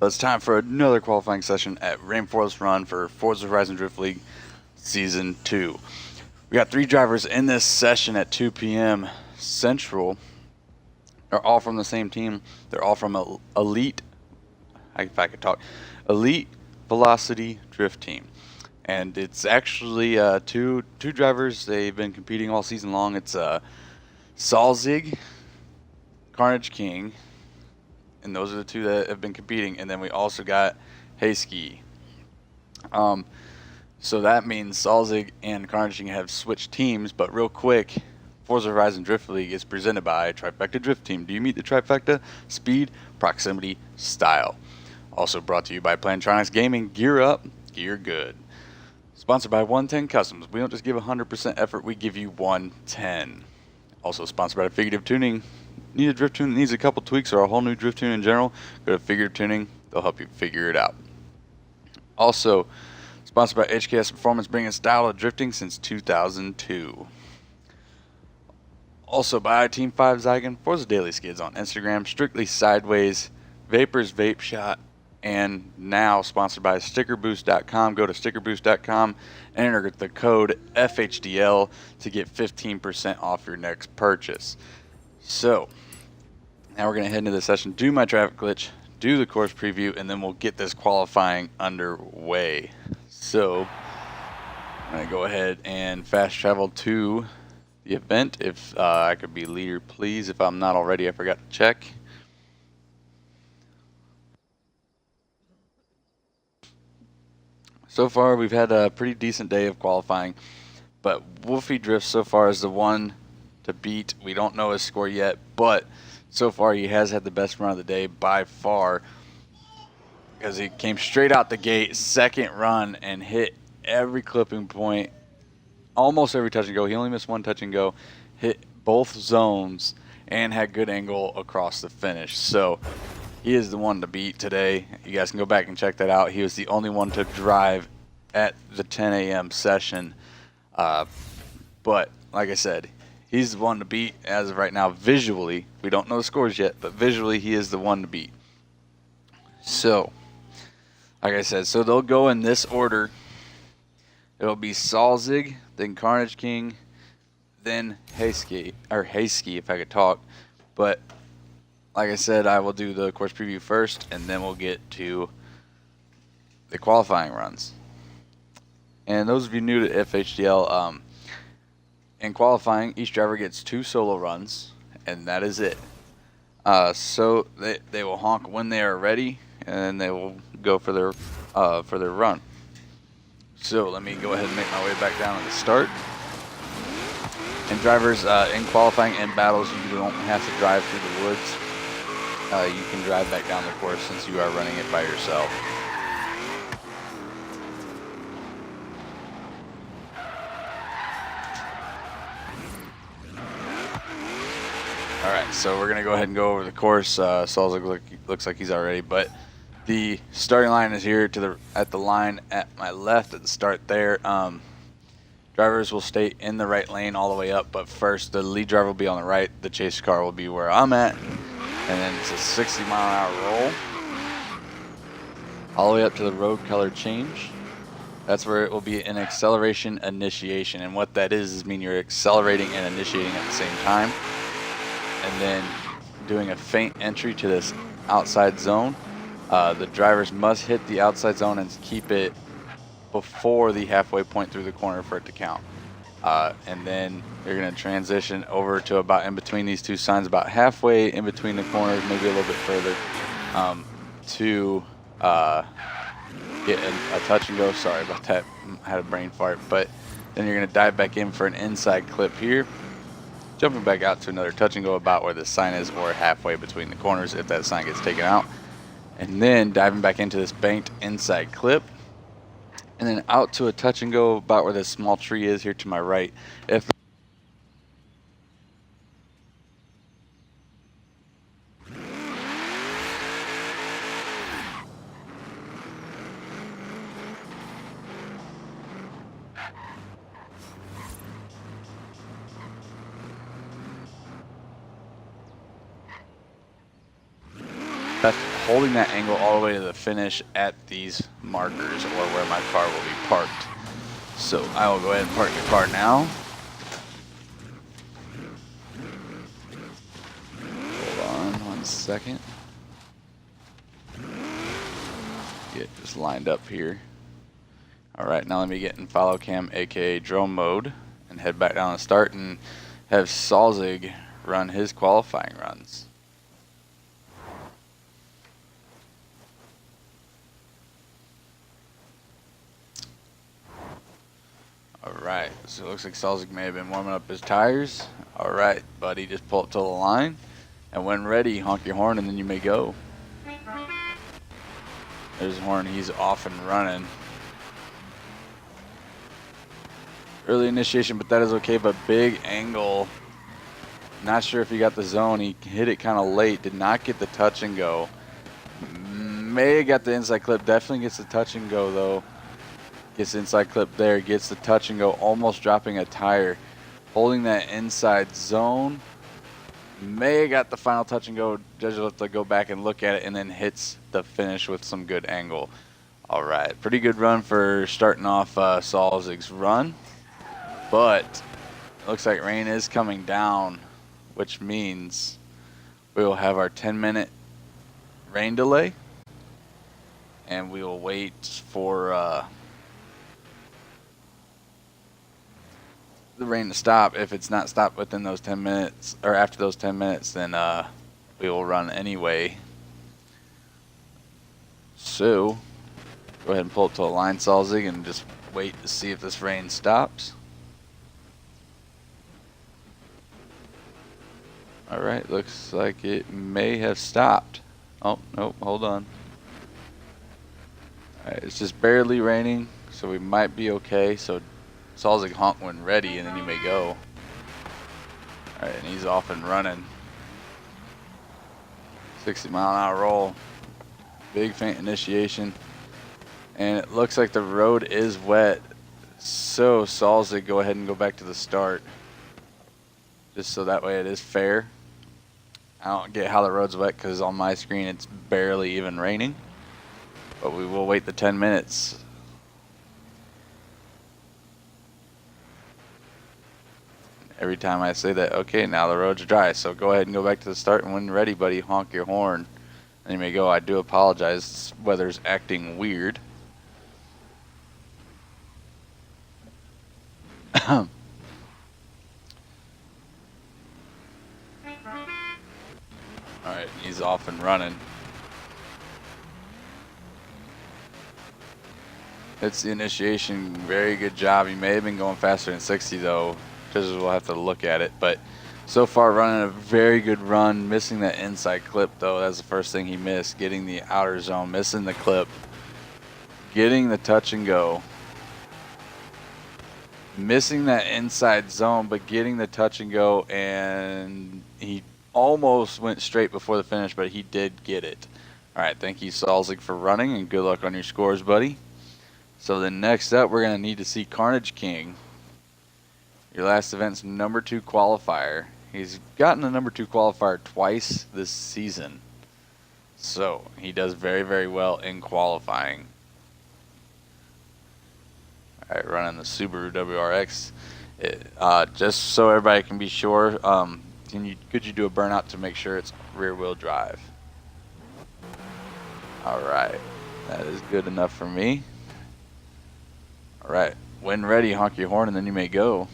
It's time for another qualifying session at Rainforest Run for Forza Horizon Drift League Season 2. We got 3 drivers in this session at 2 p.m. Central. They're all from the same team. They're all from Elite Velocity Drift Team. And it's actually two drivers. They've been competing all season long. It's Salzig, Carnage King, and those are the 2 that have been competing. And then we also got Hayski. So that means Salzig and Carnage King have switched teams. But real quick, Forza Horizon Drift League is presented by Trifecta Drift Team. Do you meet the Trifecta? Speed, proximity, style. Also brought to you by Plantronics Gaming. Gear up, gear good. Sponsored by 110 Customs. We don't just give 100% effort, we give you 110. Also sponsored by Figurative Tuning. Need a drift tune that needs a couple tweaks or a whole new drift tune in general? Go to Figurative Tuning. They'll help you figure it out. Also sponsored by HKS Performance, bringing style of drifting since 2002. Also by Team 5 Zygon, Forza Daily Skids on Instagram, Strictly Sideways, Vapors Vape Shot, and now sponsored by StickerBoost.com. Go to StickerBoost.com and enter the code FHDL to get 15% off your next purchase. So, now we're going to head into the session, do my traffic glitch, do the course preview, and then we'll get this qualifying underway. So, I'm going to go ahead and fast travel to the event. If I could be leader, please. If I'm not already, I forgot to check. So far, we've had a pretty decent day of qualifying, but Wolfie Drift so far is the one to beat. We don't know his score yet, but so far he has had the best run of the day by far, because he came straight out the gate, second run, and hit every clipping point, almost every touch and go. He only missed one touch and go, hit both zones, and had good angle across the finish. So he is the one to beat today. You guys can go back and check that out. He was the only one to drive at the 10 a.m. session. But like I said, he's the one to beat as of right now visually. We don't know the scores yet, but visually he is the one to beat. So Like I said, so they'll go in this order. It'll be Salzig, then Carnage King, then Hayski, or Hayski if I could talk. But like I said, I will do the course preview first, and then we'll get to the qualifying runs. And those of you new to FHDL, in qualifying, each driver gets 2 solo runs, and that is it. So they will honk when they are ready, and then they will go for their run. So let me go ahead and make my way back down to the start. And drivers in qualifying and battles, you don't have to drive through the woods. You can drive back down the course since you are running it by yourself. Alright, so we're going to go ahead and go over the course. Salzig looks like he's all ready, but the starting line is here at the line at my left at the start there. Drivers will stay in the right lane all the way up, but first the lead driver will be on the right, the chase car will be where I'm at, and then it's a 60-mile-an-hour roll all the way up to the road color change. That's where it will be an acceleration initiation, and what that is mean you're accelerating and initiating at the same time, and then doing a faint entry to this outside zone. The drivers must hit the outside zone and keep it before the halfway point through the corner for it to count. And then you're going to transition over to about in between these two signs, about halfway in between the corners, maybe a little bit further, to get a touch and go. Sorry about that, I had a brain fart. But then you're going to dive back in for an inside clip here, jumping back out to another touch and go about where the sign is, or halfway between the corners if that sign gets taken out. And then diving back into this banked inside clip, and then out to a touch and go about where this small tree is here to my right. That's holding that angle all the way to the finish at these markers, or where my car will be parked. So I will go ahead and park the car now. Hold on 1 second. Get just lined up here. Alright, now let me get in follow cam, aka drone mode, and head back down and start and have Salzig run his qualifying runs. Alright, so it looks like Salzig may have been warming up his tires. Alright, buddy, just pull up to the line, and when ready, honk your horn and then you may go. There's his horn, he's off and running. Early initiation, but that is okay, but big angle. Not sure if he got the zone, he hit it kind of late, did not get the touch and go. May have got the inside clip, definitely gets the touch and go though. Gets the inside clip there, gets the touch and go, almost dropping a tire. Holding that inside zone. May have got the final touch and go. Judge will have to go back and look at it, and then hits the finish with some good angle. Alright, pretty good run for starting off Salzig's run. But it looks like rain is coming down, which means we will have our 10-minute rain delay. And we will wait for the rain to stop. If it's not stopped within those 10 minutes, or after those 10 minutes, then we will run anyway. So go ahead and pull up to the line, Salzig, and just wait to see if this rain stops. Alright, looks like it may have stopped. Oh, nope, hold on. Alright, it's just barely raining, so we might be okay. So Salzig honk when ready, and then you may go. Alright, and he's off and running. 60-mile-an-hour roll. Big faint initiation. And it looks like the road is wet. So Salzig, go ahead and go back to the start. Just so that way it is fair. I don't get how the road's wet because on my screen it's barely even raining. but we will wait the 10 minutes. Every time I say that, okay, now the road's dry, so go ahead and go back to the start, and when you're ready, buddy, honk your horn. And you may go. I do apologize. Weather's acting weird. Alright, he's off and running. It's the initiation. Very good job. He may have been going faster than 60 though, because we'll have to look at it. But so far running a very good run. Missing that inside clip though. That's the first thing he missed. Getting the outer zone. Missing the clip. Getting the touch and go. Missing that inside zone, but getting the touch and go, and he almost went straight before the finish, but he did get it. Alright, thank you, Salzig, for running, and good luck on your scores, buddy. So then next up, we're going to need to see Carnage King. Your last event's #2 qualifier. He's gotten the #2 qualifier twice this season. So he does very, very well in qualifying. Alright, running the Subaru WRX. Just so everybody can be sure, could you do a burnout to make sure it's rear wheel drive? Alright, that is good enough for me. Alright, when ready, honk your horn and then you may go.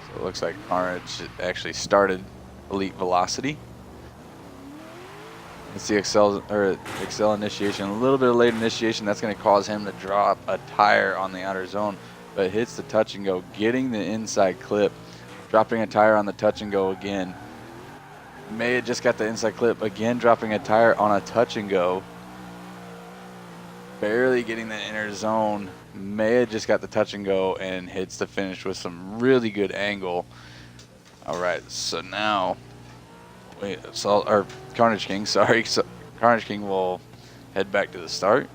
So it looks like Carnage actually started Elite Velocity. It's the Excel initiation. A little bit of late initiation. That's going to cause him to drop a tire on the outer zone, but hits the touch and go, getting the inside clip, dropping a tire on the touch and go again. May have just got the inside clip again, dropping a tire on a touch and go. Barely getting the inner zone. May have just got the touch and go and hits the finish with some really good angle. All right, so now. Carnage King, sorry. So Carnage King will head back to the start.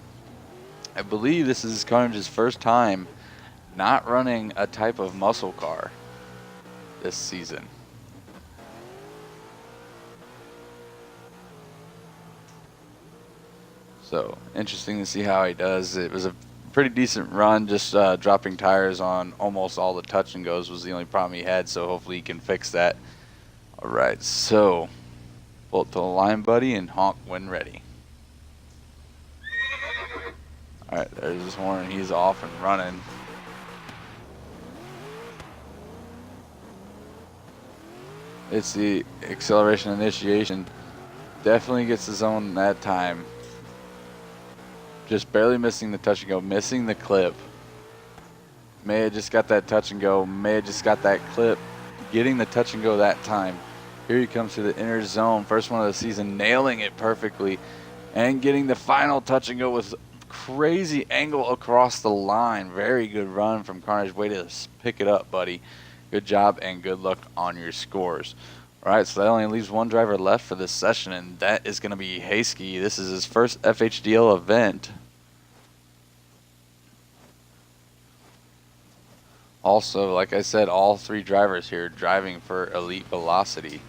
I believe this is Carnage's first time not running a type of muscle car this season. So interesting to see how he does. It was a pretty decent run, just dropping tires on almost all the touch and goes was the only problem he had, so hopefully he can fix that. Alright, so pull it to the line, buddy, and honk when ready. Alright, there's his horn. He's off and running. It's the acceleration initiation. Definitely gets the zone that time. Just barely missing the touch and go, missing the clip. May have just got that touch and go, may have just got that clip. Getting the touch and go that time. Here he comes to the inner zone, first one of the season, nailing it perfectly and getting the final touch and go with crazy angle across the line. Very good run from Carnage. Way to pick it up, buddy. Good job and good luck on your scores. All right, so that only leaves one driver left for this session, and that is going to be Hayski. This is his first FHDL event. Also, like I said, all three drivers here driving for Elite Velocity.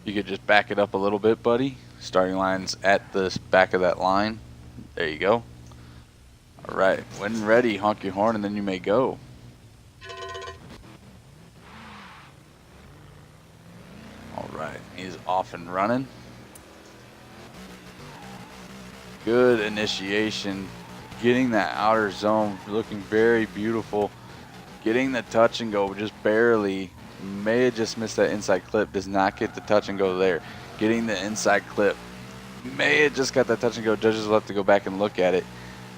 You could just back it up a little bit, buddy. Starting line's at the back of that line. There you go. All right, when ready, honk your horn and then you may go. All right, he's off and running. Good initiation. Getting that outer zone, looking very beautiful. Getting the touch and go just barely. May have just missed that inside clip. Does not get the touch and go there. Getting the inside clip. May have just got that touch and go. Judges will have to go back and look at it.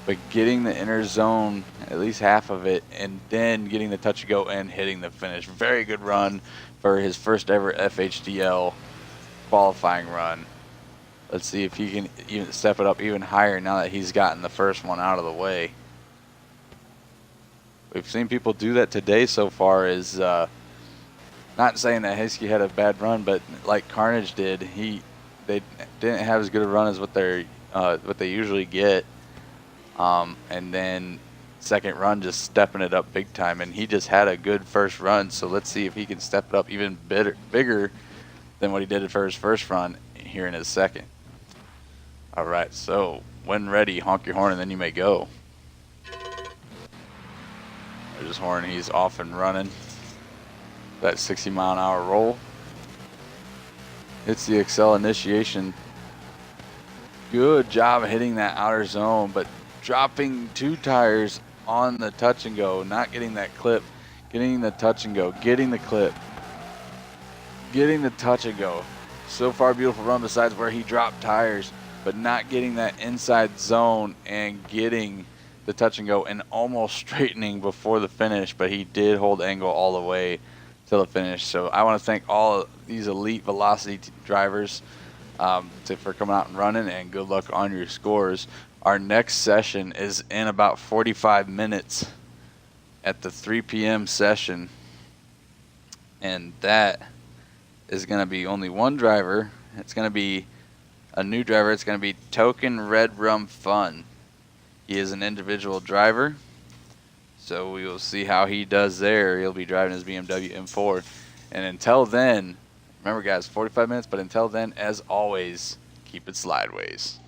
But getting the inner zone, at least half of it, and then getting the touch and go and hitting the finish. Very good run for his first ever FHDL qualifying run. Let's see if he can even step it up even higher now that he's gotten the first one out of the way. We've seen people do that today so far. Is not saying that Hayski had a bad run, but like Carnage did, they didn't have as good a run as what they usually get. And then second run just stepping it up big time, and he just had a good first run. So let's see if he can step it up even bigger than what he did for his first run. here in a second. All right, so when ready, honk your horn and then you may go. There's his horn, he's off and running. That 60-mile-an-hour roll. Hits the Excel initiation. Good job hitting that outer zone, but dropping 2 tires on the touch and go, not getting that clip, getting the touch and go, getting the clip, getting the touch and go. So far, beautiful run besides where he dropped tires, but not getting that inside zone and getting the touch and go and almost straightening before the finish, but he did hold angle all the way till the finish. So I want to thank all of these elite velocity drivers for coming out and running, and good luck on your scores. Our next session is in about 45 minutes at the 3 p.m. session, and that is going to be only one driver. It's going to be a new driver. It's going to be Token Red Rum Fun. He is an individual driver, so we will see how he does there. He'll be driving his BMW M4. And until then, remember guys, 45 minutes, but until then, as always, keep it slideways.